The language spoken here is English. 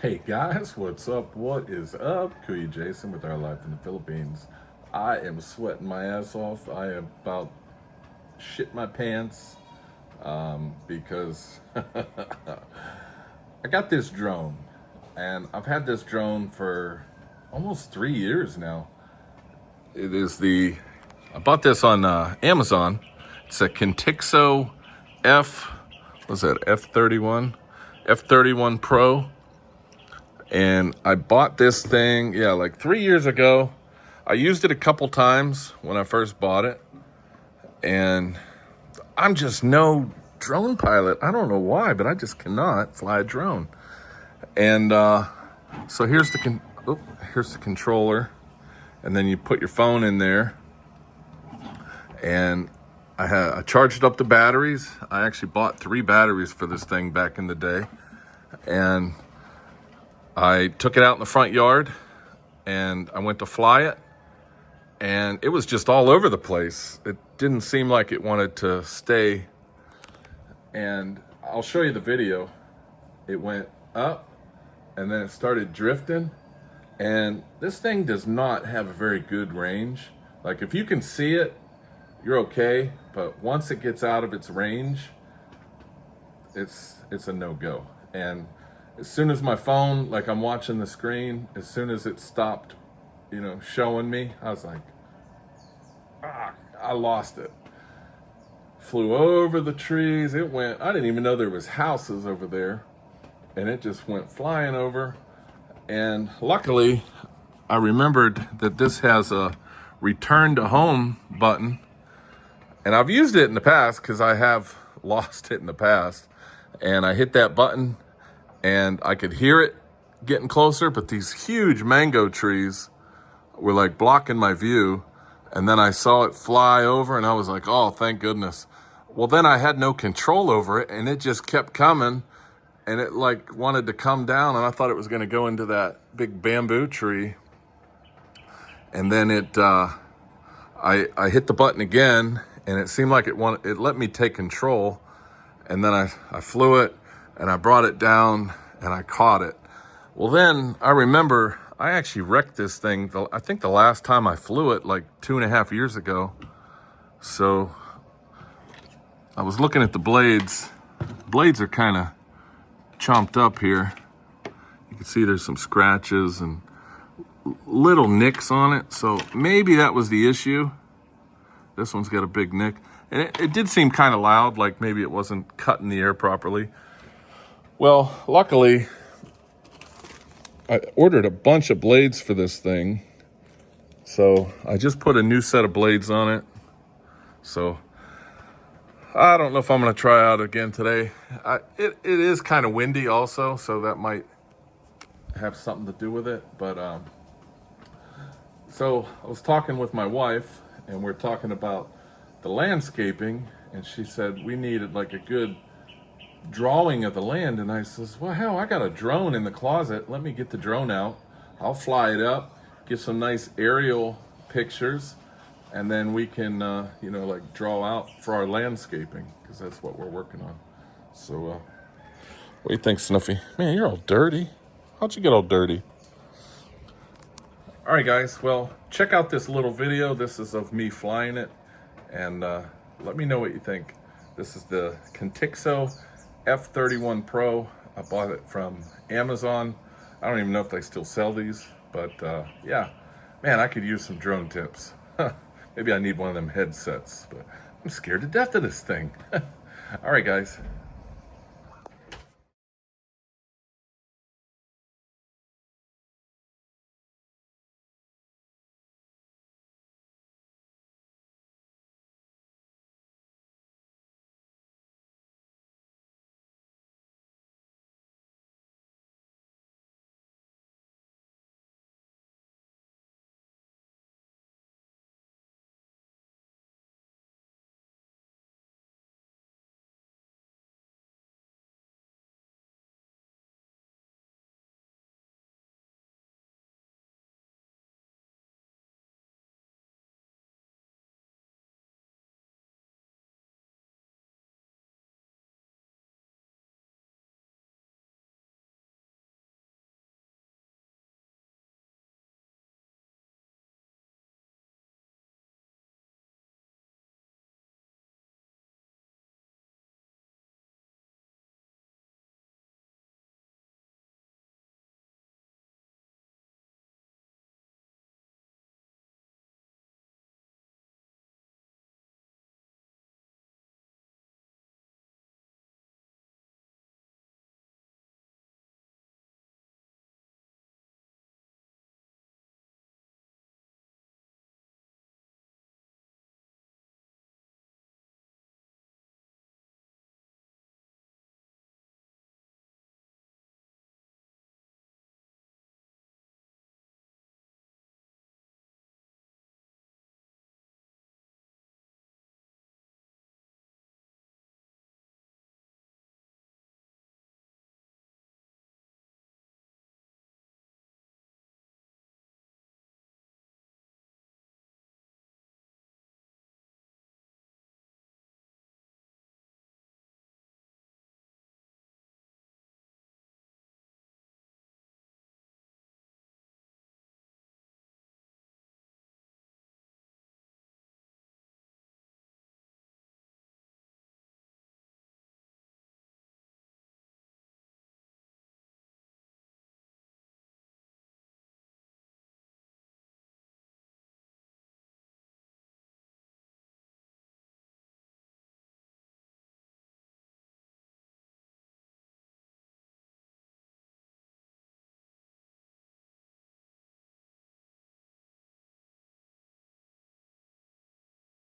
Hey guys, what's up? What is up? Kuya Jason with our life in the Philippines. I am sweating my ass off. I am about shit my pants because I got this drone, and I've had this drone for almost 3 years now. I bought this on Amazon. It's a Contixo F31 Pro. And I bought this thing, like 3 years ago. I used it a couple times when I first bought it. And I'm just no drone pilot. I don't know why, but I just cannot fly a drone. And so here's the controller. And then you put your phone in there. And I charged up the batteries. I actually bought 3 batteries for this thing back in the day. And I took it out in the front yard and I went to fly it, and it was just all over the place. It didn't seem like it wanted to stay. And I'll show you the video. It went up and then it started drifting. And this thing does not have a very good range. Like, if you can see it, you're okay. But once it gets out of its range, it's a no-go. And as soon as my phone, like I'm watching the screen, as soon as it stopped, showing me, I was like, I lost it. Flew over the trees. I didn't even know there was houses over there. And it just went flying over. And luckily, I remembered that this has a return to home button. And I've used it in the past because I have lost it in the past. And I hit that button, and I could hear it getting closer, but these huge mango trees were like blocking my view. And then I saw it fly over, and I was like, oh, thank goodness. Well, then I had no control over it, and it just kept coming, and it like wanted to come down, and I thought it was going to go into that big bamboo tree. And then I hit the button again, and it seemed like it let me take control. And then I flew it, and I brought it down, and I caught it. Well, then I remember I actually wrecked this thing. I think the last time I flew it, like 2.5 years ago. So I was looking at the blades. Blades are kind of chomped up here. You can see there's some scratches and little nicks on it. So maybe that was the issue. This one's got a big nick. And it did seem kind of loud, like maybe it wasn't cutting the air properly. Well, luckily, I ordered a bunch of blades for this thing. So I just put a new set of blades on it. So I don't know if I'm going to try out again today. It is kind of windy also, so that might have something to do with it. But so I was talking with my wife, and we're talking about the landscaping, and she said we needed like a good drawing of the land. And I says, well, hell, I got a drone in the closet. Let me get the drone out. I'll fly it up, get some nice aerial pictures, and then we can like draw out for our landscaping, because that's what we're working on. So what do you think, Snuffy? Man, you're all dirty. How'd you get all dirty? All right, guys, well, check out this little video. This is of me flying it, and let me know what you think. This is the Contixo F31 Pro. I bought it from Amazon. I don't even know if they still sell these, but yeah, man, I could use some drone tips. Maybe I need one of them headsets, but I'm scared to death of this thing. All right, guys,